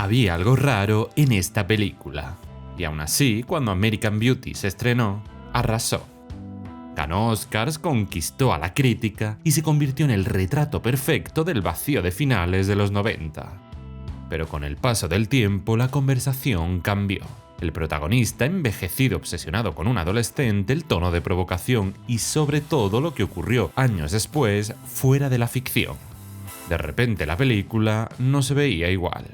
Había algo raro en esta película, y aún así, cuando American Beauty se estrenó, arrasó. Ganó Oscars, conquistó a la crítica y se convirtió en el retrato perfecto del vacío de finales de los 90. Pero con el paso del tiempo, la conversación cambió. El protagonista, envejecido obsesionado con un adolescente, el tono de provocación y sobre todo lo que ocurrió años después fuera de la ficción. De repente la película no se veía igual.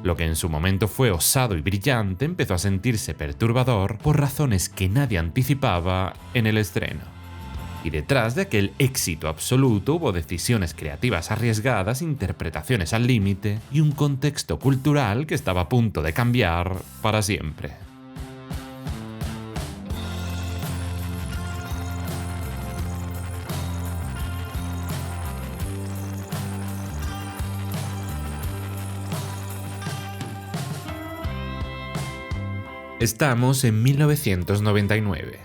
Lo que en su momento fue osado y brillante empezó a sentirse perturbador por razones que nadie anticipaba en el estreno. Y detrás de aquel éxito absoluto hubo decisiones creativas arriesgadas, interpretaciones al límite y un contexto cultural que estaba a punto de cambiar para siempre. Estamos en 1999.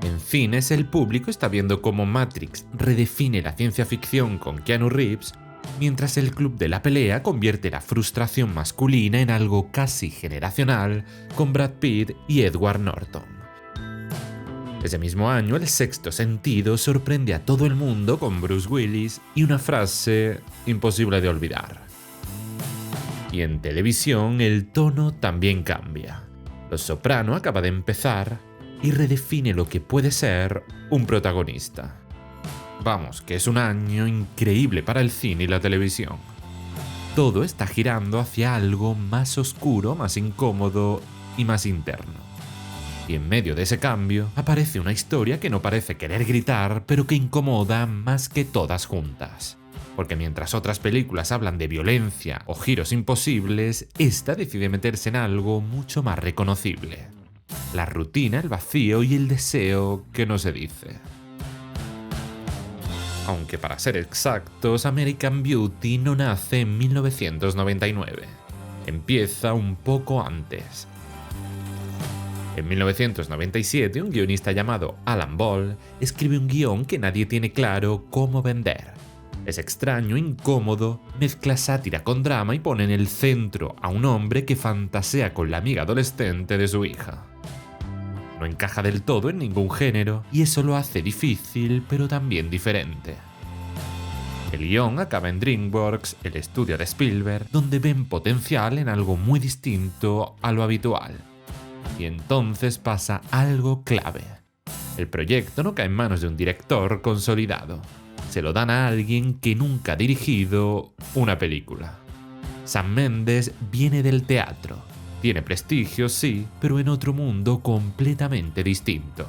En cines, el público está viendo cómo Matrix redefine la ciencia ficción con Keanu Reeves, mientras el club de la pelea convierte la frustración masculina en algo casi generacional con Brad Pitt y Edward Norton. Ese mismo año, El Sexto Sentido sorprende a todo el mundo con Bruce Willis y una frase imposible de olvidar. Y en televisión, el tono también cambia. Los Soprano acaba de empezar y redefine lo que puede ser un protagonista. Vamos, que es un año increíble para el cine y la televisión. Todo está girando hacia algo más oscuro, más incómodo y más interno. Y en medio de ese cambio aparece una historia que no parece querer gritar, pero que incomoda más que todas juntas. Porque mientras otras películas hablan de violencia o giros imposibles, esta decide meterse en algo mucho más reconocible. La rutina, el vacío y el deseo que no se dice. Aunque para ser exactos, American Beauty no nace en 1999. Empieza un poco antes. En 1997, un guionista llamado Alan Ball escribe un guión que nadie tiene claro cómo vender. Es extraño, incómodo, mezcla sátira con drama y pone en el centro a un hombre que fantasea con la amiga adolescente de su hija. No encaja del todo en ningún género y eso lo hace difícil, pero también diferente. El guión acaba en DreamWorks, el estudio de Spielberg, donde ven potencial en algo muy distinto a lo habitual. Y entonces pasa algo clave. El proyecto no cae en manos de un director consolidado. Se lo dan a alguien que nunca ha dirigido una película. Sam Mendes viene del teatro. Tiene prestigio, sí, pero en otro mundo completamente distinto.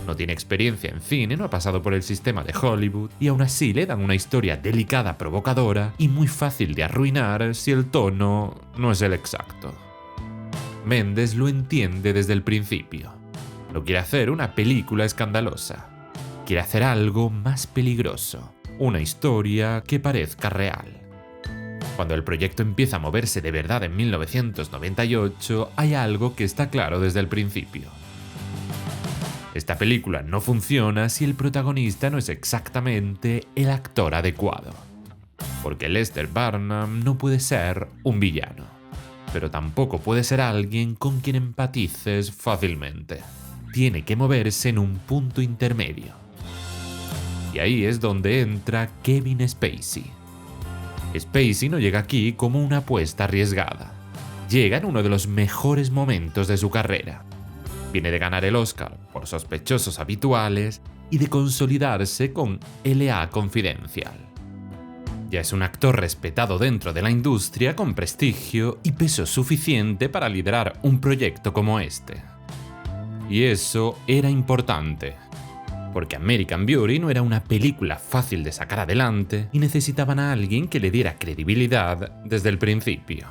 No tiene experiencia en cine, no ha pasado por el sistema de Hollywood y aún así le dan una historia delicada, provocadora y muy fácil de arruinar si el tono no es el exacto. Mendes lo entiende desde el principio. No quiere hacer una película escandalosa. Quiere hacer algo más peligroso, una historia que parezca real. Cuando el proyecto empieza a moverse de verdad en 1998, hay algo que está claro desde el principio. Esta película no funciona si el protagonista no es exactamente el actor adecuado. Porque Lester Barnum no puede ser un villano, pero tampoco puede ser alguien con quien empatices fácilmente. Tiene que moverse en un punto intermedio. Y ahí es donde entra Kevin Spacey. Spacey no llega aquí como una apuesta arriesgada. Llega en uno de los mejores momentos de su carrera. Viene de ganar el Oscar por Sospechosos Habituales y de consolidarse con L.A. Confidencial. Ya es un actor respetado dentro de la industria con prestigio y peso suficiente para liderar un proyecto como este. Y eso era importante. Porque American Beauty no era una película fácil de sacar adelante y necesitaban a alguien que le diera credibilidad desde el principio.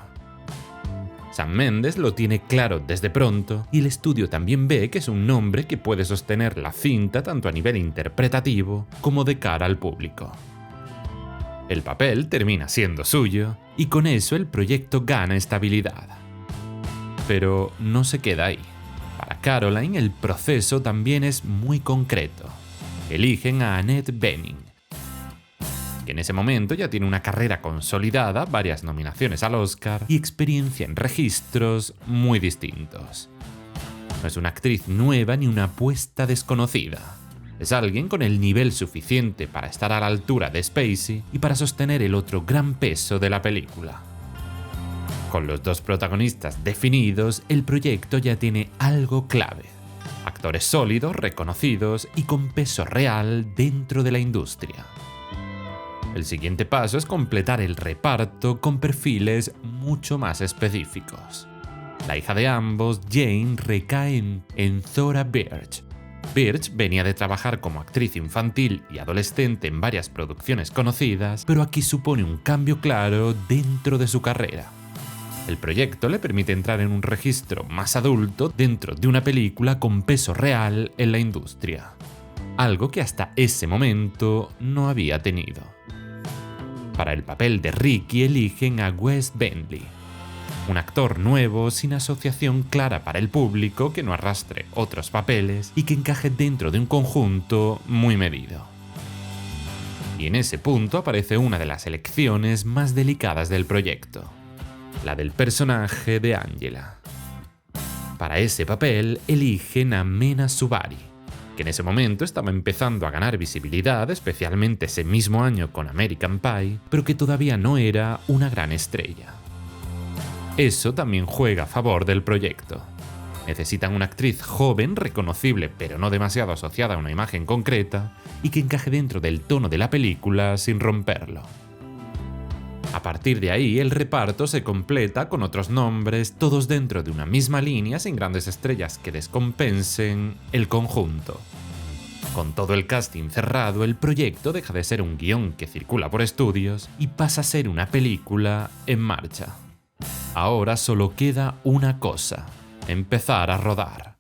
Sam Mendes lo tiene claro desde pronto y el estudio también ve que es un nombre que puede sostener la cinta tanto a nivel interpretativo como de cara al público. El papel termina siendo suyo y con eso el proyecto gana estabilidad. Pero no se queda ahí. Para Caroline, el proceso también es muy concreto. Eligen a Annette Bening. que en ese momento ya tiene una carrera consolidada, varias nominaciones al Oscar y experiencia en registros muy distintos. No es una actriz nueva ni una apuesta desconocida. Es alguien con el nivel suficiente para estar a la altura de Spacey y para sostener el otro gran peso de la película. Con los dos protagonistas definidos, el proyecto ya tiene algo clave. Actores sólidos, reconocidos y con peso real dentro de la industria. El siguiente paso es completar el reparto con perfiles mucho más específicos. La hija de ambos, Jane, recae en Thora Birch. Birch venía de trabajar como actriz infantil y adolescente en varias producciones conocidas, pero aquí supone un cambio claro dentro de su carrera. El proyecto le permite entrar en un registro más adulto dentro de una película con peso real en la industria, algo que hasta ese momento no había tenido. Para el papel de Ricky eligen a Wes Bentley, un actor nuevo sin asociación clara para el público, que no arrastre otros papeles y que encaje dentro de un conjunto muy medido. Y en ese punto aparece una de las elecciones más delicadas del proyecto, la del personaje de Angela. Para ese papel eligen a Mena Suvari, que en ese momento estaba empezando a ganar visibilidad, especialmente ese mismo año con American Pie, pero que todavía no era una gran estrella. Eso también juega a favor del proyecto. Necesitan una actriz joven, reconocible, pero no demasiado asociada a una imagen concreta, y que encaje dentro del tono de la película sin romperlo. A partir de ahí, el reparto se completa con otros nombres, todos dentro de una misma línea, sin grandes estrellas que descompensen el conjunto. Con todo el casting cerrado, el proyecto deja de ser un guión que circula por estudios y pasa a ser una película en marcha. Ahora solo queda una cosa: empezar a rodar.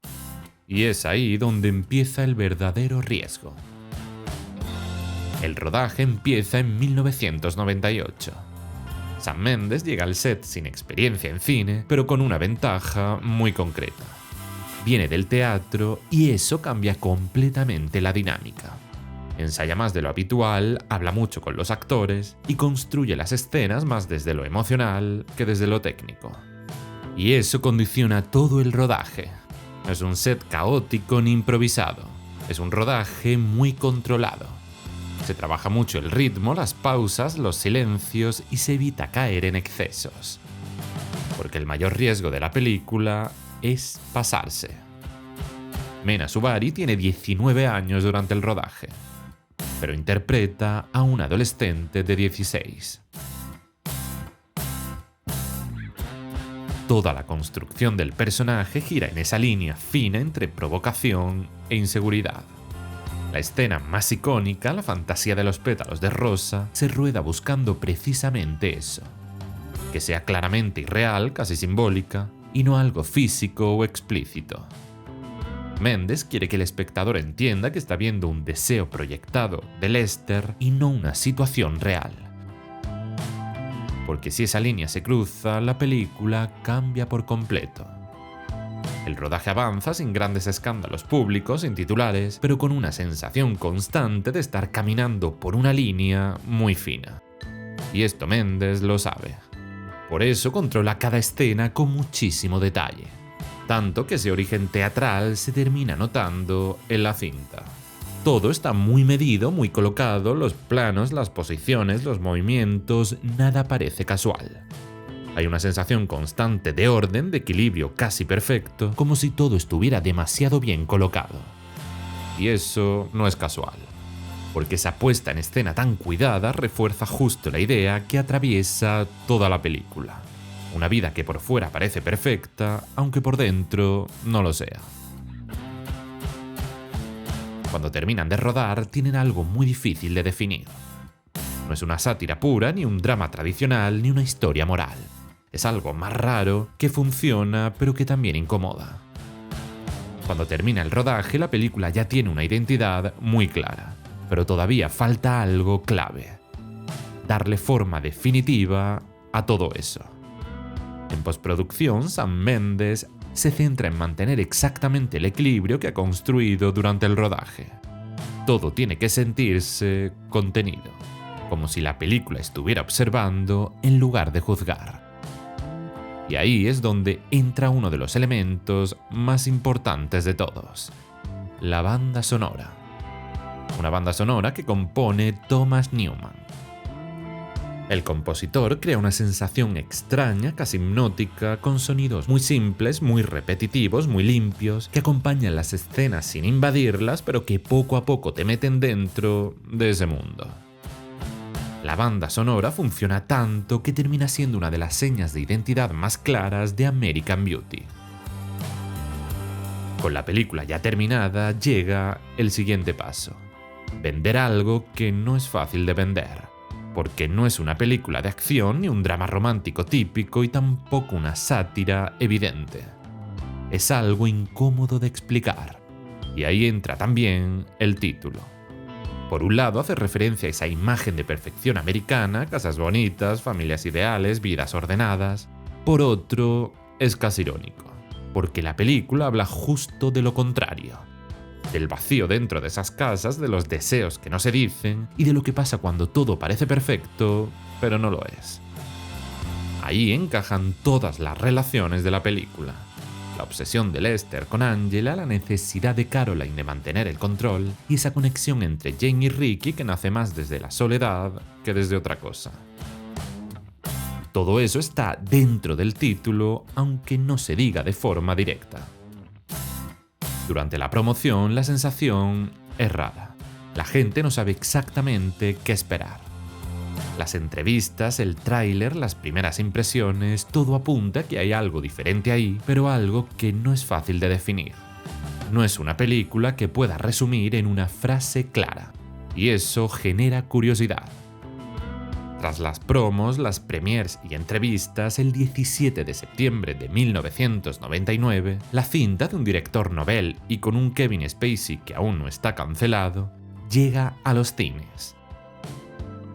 Y es ahí donde empieza el verdadero riesgo. El rodaje empieza en 1998. Sam Mendes llega al set sin experiencia en cine, pero con una ventaja muy concreta. Viene del teatro y eso cambia completamente la dinámica. Ensaya más de lo habitual, habla mucho con los actores y construye las escenas más desde lo emocional que desde lo técnico. Y eso condiciona todo el rodaje. No es un set caótico ni improvisado, es un rodaje muy controlado. Se trabaja mucho el ritmo, las pausas, los silencios y se evita caer en excesos. Porque el mayor riesgo de la película es pasarse. Mena Suvari tiene 19 años durante el rodaje, pero interpreta a un adolescente de 16. Toda la construcción del personaje gira en esa línea fina entre provocación e inseguridad. La escena más icónica, la fantasía de los pétalos de rosa, se rueda buscando precisamente eso. Que sea claramente irreal, casi simbólica, y no algo físico o explícito. Mendes quiere que el espectador entienda que está viendo un deseo proyectado de Lester y no una situación real. Porque si esa línea se cruza, la película cambia por completo. El rodaje avanza sin grandes escándalos públicos, sin titulares, pero con una sensación constante de estar caminando por una línea muy fina. Y esto Mendes lo sabe. Por eso controla cada escena con muchísimo detalle. Tanto que ese origen teatral se termina notando en la cinta. Todo está muy medido, muy colocado, los planos, las posiciones, los movimientos, nada parece casual. Hay una sensación constante de orden, de equilibrio casi perfecto, como si todo estuviera demasiado bien colocado. Y eso no es casual, porque esa puesta en escena tan cuidada refuerza justo la idea que atraviesa toda la película. Una vida que por fuera parece perfecta, aunque por dentro no lo sea. Cuando terminan de rodar, tienen algo muy difícil de definir. No es una sátira pura, ni un drama tradicional, ni una historia moral. Es algo más raro, que funciona, pero que también incomoda. Cuando termina el rodaje, la película ya tiene una identidad muy clara, pero todavía falta algo clave: darle forma definitiva a todo eso. En postproducción, Sam Mendes se centra en mantener exactamente el equilibrio que ha construido durante el rodaje. Todo tiene que sentirse contenido. como si la película estuviera observando en lugar de juzgar. Y ahí es donde entra uno de los elementos más importantes de todos: la banda sonora. Una banda sonora que compone Thomas Newman. El compositor crea una sensación extraña, casi hipnótica, con sonidos muy simples, muy repetitivos, muy limpios, que acompañan las escenas sin invadirlas, pero que poco a poco te meten dentro de ese mundo. La banda sonora funciona tanto que termina siendo una de las señas de identidad más claras de American Beauty. Con la película ya terminada, llega el siguiente paso: vender algo que no es fácil de vender. Porque no es una película de acción ni un drama romántico típico y tampoco una sátira evidente. Es algo incómodo de explicar. Y ahí entra también el título. Por un lado hace referencia a esa imagen de perfección americana, casas bonitas, familias ideales, vidas ordenadas. Por otro, es casi irónico, porque la película habla justo de lo contrario. Del vacío dentro de esas casas, de los deseos que no se dicen y de lo que pasa cuando todo parece perfecto, pero no lo es. Ahí encajan todas las relaciones de la película. La obsesión de Lester con Angela, la necesidad de Caroline de mantener el control y esa conexión entre Jane y Ricky que nace más desde la soledad que desde otra cosa. Todo eso está dentro del título, aunque no se diga de forma directa. Durante la promoción, la sensación es rara. La gente no sabe exactamente qué esperar. Las entrevistas, el tráiler, las primeras impresiones, todo apunta a que hay algo diferente ahí, pero algo que no es fácil de definir. No es una película que pueda resumir en una frase clara, y eso genera curiosidad. Tras las promos, las premiers y entrevistas, el 17 de septiembre de 1999, la cinta de un director novel y con un Kevin Spacey que aún no está cancelado, llega a los cines.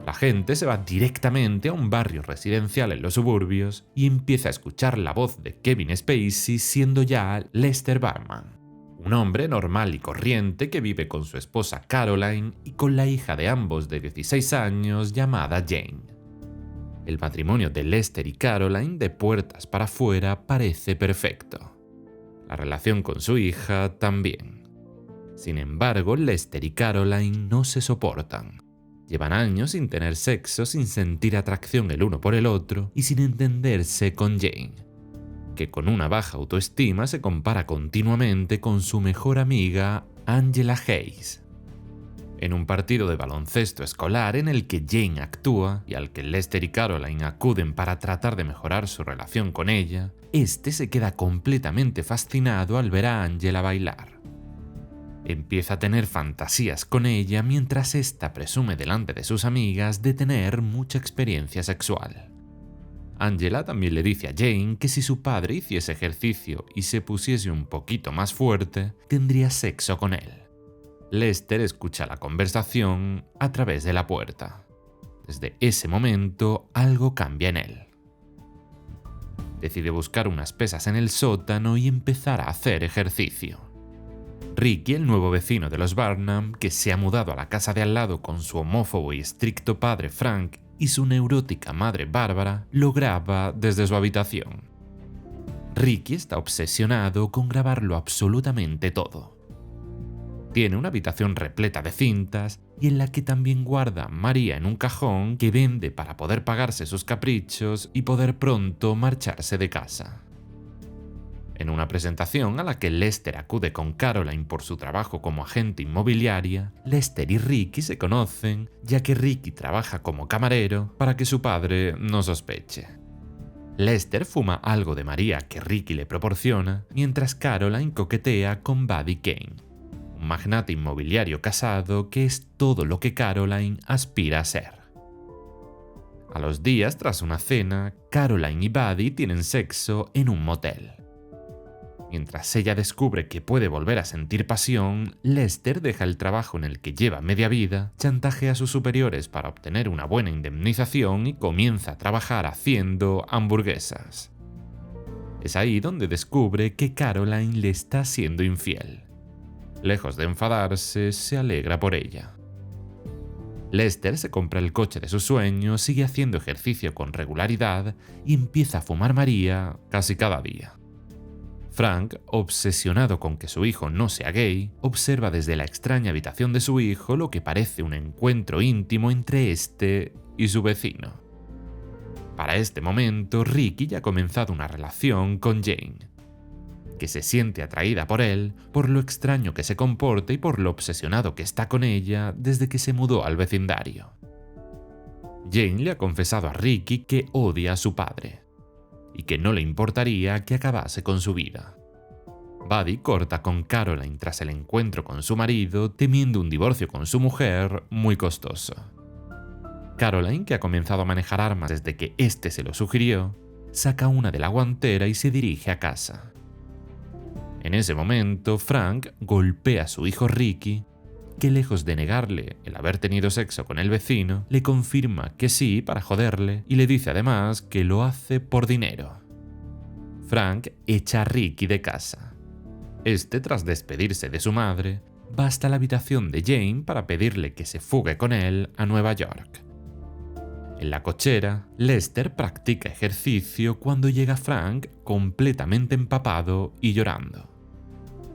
La gente se va directamente a un barrio residencial en los suburbios y empieza a escuchar la voz de Kevin Spacey siendo ya Lester Barman, un hombre normal y corriente que vive con su esposa Caroline y con la hija de ambos de 16 años llamada Jane. El matrimonio de Lester y Caroline, de puertas para afuera, parece perfecto. La relación con su hija también. Sin embargo, Lester y Caroline no se soportan. Llevan años sin tener sexo, sin sentir atracción el uno por el otro y sin entenderse con Jane, que con una baja autoestima se compara continuamente con su mejor amiga Angela Hayes. En un partido de baloncesto escolar en el que Jane actúa y al que Lester y Caroline acuden para tratar de mejorar su relación con ella, este se queda completamente fascinado al ver a Angela bailar. Empieza a tener fantasías con ella mientras ésta presume delante de sus amigas de tener mucha experiencia sexual. Angela también le dice a Jane que si su padre hiciese ejercicio y se pusiese un poquito más fuerte, tendría sexo con él. Lester escucha la conversación a través de la puerta. Desde ese momento, algo cambia en él. Decide buscar unas pesas en el sótano y empezar a hacer ejercicio. Ricky, el nuevo vecino de los Barnum, que se ha mudado a la casa de al lado con su homófobo y estricto padre Frank y su neurótica madre Bárbara, lo graba desde su habitación. Ricky está obsesionado con grabarlo absolutamente todo. Tiene una habitación repleta de cintas y en la que también guarda a María en un cajón que vende para poder pagarse sus caprichos y poder pronto marcharse de casa. En una presentación a la que Lester acude con Caroline por su trabajo como agente inmobiliaria, Lester y Ricky se conocen, ya que Ricky trabaja como camarero para que su padre no sospeche. Lester fuma algo de María que Ricky le proporciona, mientras Caroline coquetea con Buddy Kane, un magnate inmobiliario casado que es todo lo que Caroline aspira a ser. A los días, tras una cena, Caroline y Buddy tienen sexo en un motel. Mientras ella descubre que puede volver a sentir pasión, Lester deja el trabajo en el que lleva media vida, chantajea a sus superiores para obtener una buena indemnización y comienza a trabajar haciendo hamburguesas. Es ahí donde descubre que Caroline le está siendo infiel. Lejos de enfadarse, se alegra por ella. Lester se compra el coche de sus sueños, sigue haciendo ejercicio con regularidad y empieza a fumar María casi cada día. Frank, obsesionado con que su hijo no sea gay, observa desde la extraña habitación de su hijo lo que parece un encuentro íntimo entre este y su vecino. Para este momento, Ricky ya ha comenzado una relación con Jane, que se siente atraída por él, por lo extraño que se comporta y por lo obsesionado que está con ella desde que se mudó al vecindario. Jane le ha confesado a Ricky que odia a su padre y que no le importaría que acabase con su vida. Buddy corta con Caroline tras el encuentro con su marido, temiendo un divorcio con su mujer muy costoso. Caroline, que ha comenzado a manejar armas desde que este se lo sugirió, saca una de la guantera y se dirige a casa. En ese momento, Frank golpea a su hijo Ricky, que lejos de negarle el haber tenido sexo con el vecino, le confirma que sí para joderle y le dice además que lo hace por dinero. Frank echa a Ricky de casa. Este, tras despedirse de su madre, va hasta la habitación de Jane para pedirle que se fugue con él a Nueva York. En la cochera, Lester practica ejercicio cuando llega Frank completamente empapado y llorando.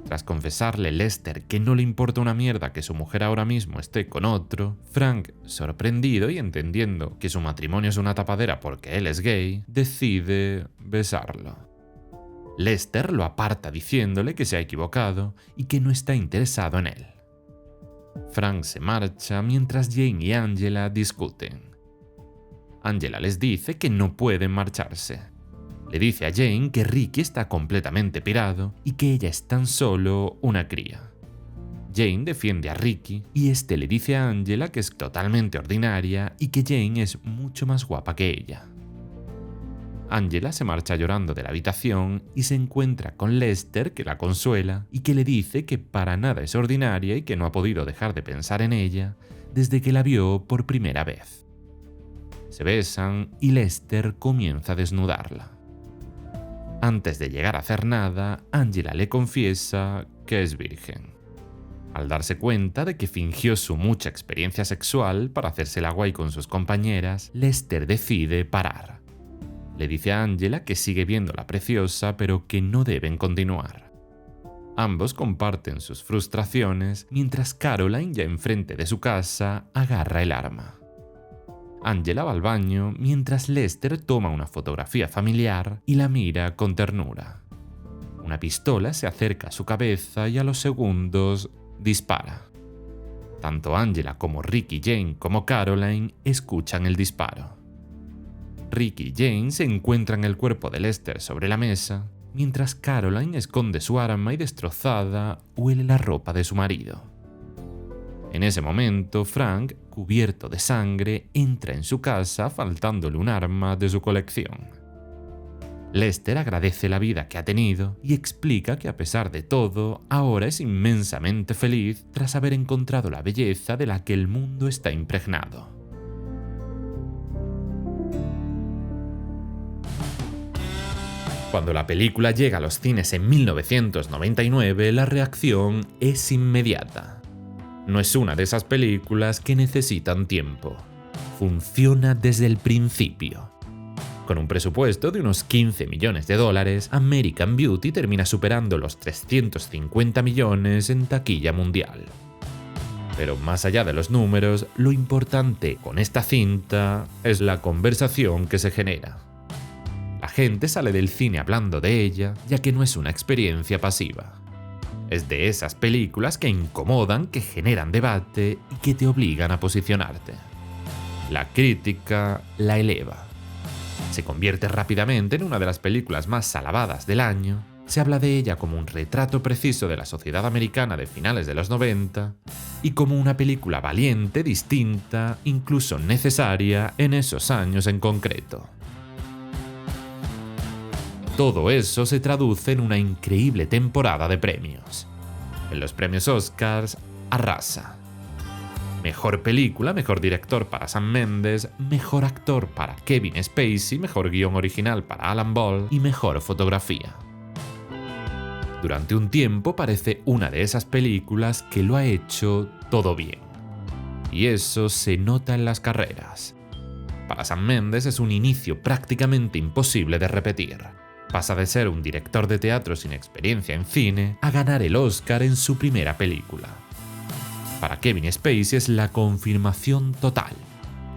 Tras confesarle Lester que no le importa una mierda que su mujer ahora mismo esté con otro, Frank, sorprendido y entendiendo que su matrimonio es una tapadera porque él es gay, decide besarlo. Lester lo aparta diciéndole que se ha equivocado y que no está interesado en él. Frank se marcha mientras Jane y Angela discuten. Angela les dice que no pueden marcharse. Le dice a Jane que Ricky está completamente pirado y que ella es tan solo una cría. Jane defiende a Ricky y este le dice a Angela que es totalmente ordinaria y que Jane es mucho más guapa que ella. Angela se marcha llorando de la habitación y se encuentra con Lester, que la consuela y que le dice que para nada es ordinaria y que no ha podido dejar de pensar en ella desde que la vio por primera vez. Se besan y Lester comienza a desnudarla. Antes de llegar a hacer nada, Angela le confiesa que es virgen. Al darse cuenta de que fingió su mucha experiencia sexual para hacerse la guay con sus compañeras, Lester decide parar. Le dice a Angela que sigue viéndola preciosa, pero que no deben continuar. Ambos comparten sus frustraciones, mientras Caroline, ya enfrente de su casa, agarra el arma. Angela va al baño mientras Lester toma una fotografía familiar y la mira con ternura. Una pistola se acerca a su cabeza y a los segundos dispara. Tanto Angela como Ricky, Jane como Caroline escuchan el disparo. Ricky y Jane se encuentran el cuerpo de Lester sobre la mesa, mientras Caroline esconde su arma y destrozada huele la ropa de su marido. En ese momento, Frank, cubierto de sangre, entra en su casa faltándole un arma de su colección. Lester agradece la vida que ha tenido y explica que a pesar de todo, ahora es inmensamente feliz tras haber encontrado la belleza de la que el mundo está impregnado. Cuando la película llega a los cines en 1999, la reacción es inmediata. No es una de esas películas que necesitan tiempo. Funciona desde el principio. Con un presupuesto de unos $15 millones, American Beauty termina superando los 350 millones en taquilla mundial. Pero más allá de los números, lo importante con esta cinta es la conversación que se genera. La gente sale del cine hablando de ella, ya que no es una experiencia pasiva. Es de esas películas que incomodan, que generan debate y que te obligan a posicionarte. La crítica la eleva. Se convierte rápidamente en una de las películas más alabadas del año. Se habla de ella como un retrato preciso de la sociedad americana de finales de los 90 y como una película valiente, distinta, incluso necesaria en esos años en concreto. Todo eso se traduce en una increíble temporada de premios. En los premios Oscars, arrasa. Mejor película, mejor director para Sam Mendes, mejor actor para Kevin Spacey, mejor guión original para Alan Ball y mejor fotografía. Durante un tiempo parece una de esas películas que lo ha hecho todo bien. y eso se nota en las carreras. Para Sam Mendes es un inicio prácticamente imposible de repetir. Pasa de ser un director de teatro sin experiencia en cine a ganar el Oscar en su primera película. Para Kevin Spacey es la confirmación total.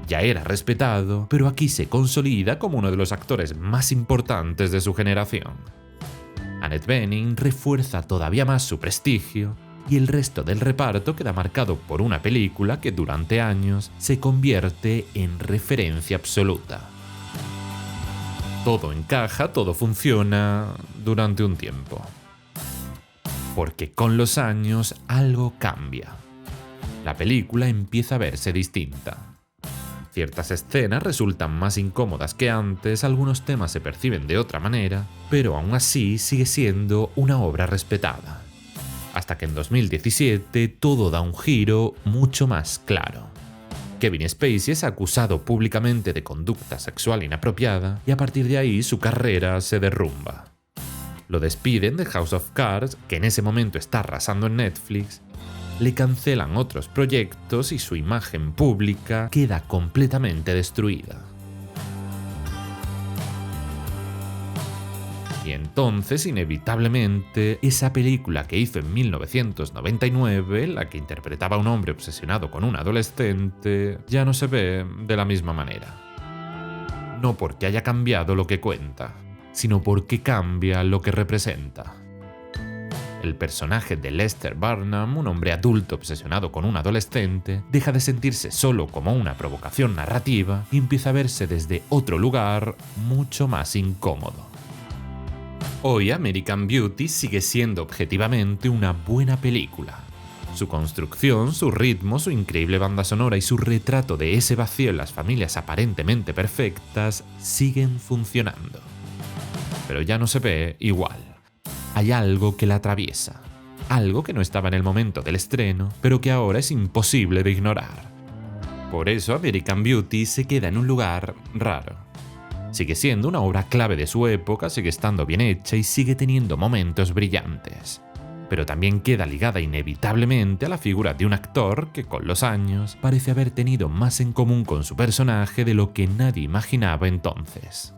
Ya era respetado, pero aquí se consolida como uno de los actores más importantes de su generación. Annette Bening refuerza todavía más su prestigio y el resto del reparto queda marcado por una película que durante años se convierte en referencia absoluta. Todo encaja, todo funciona durante un tiempo. Porque con los años algo cambia. La película empieza a verse distinta. Ciertas escenas resultan más incómodas que antes, algunos temas se perciben de otra manera, pero aún así sigue siendo una obra respetada. Hasta que en 2017 todo da un giro mucho más claro. Kevin Spacey es acusado públicamente de conducta sexual inapropiada y a partir de ahí su carrera se derrumba. Lo despiden de House of Cards, que en ese momento está arrasando en Netflix, le cancelan otros proyectos y su imagen pública queda completamente destruida. Y entonces, inevitablemente, esa película que hizo en 1999, la que interpretaba a un hombre obsesionado con un adolescente, ya no se ve de la misma manera. No porque haya cambiado lo que cuenta, sino porque cambia lo que representa. El personaje de Lester Barnum, un hombre adulto obsesionado con un adolescente, deja de sentirse solo como una provocación narrativa y empieza a verse desde otro lugar mucho más incómodo. Hoy American Beauty sigue siendo objetivamente una buena película. Su construcción, su ritmo, su increíble banda sonora y su retrato de ese vacío en las familias aparentemente perfectas siguen funcionando. Pero ya no se ve igual. Hay algo que la atraviesa, algo que no estaba en el momento del estreno, pero que ahora es imposible de ignorar. Por eso American Beauty se queda en un lugar raro. Sigue siendo una obra clave de su época, sigue estando bien hecha y sigue teniendo momentos brillantes. Pero también queda ligada inevitablemente a la figura de un actor que con los años parece haber tenido más en común con su personaje de lo que nadie imaginaba entonces.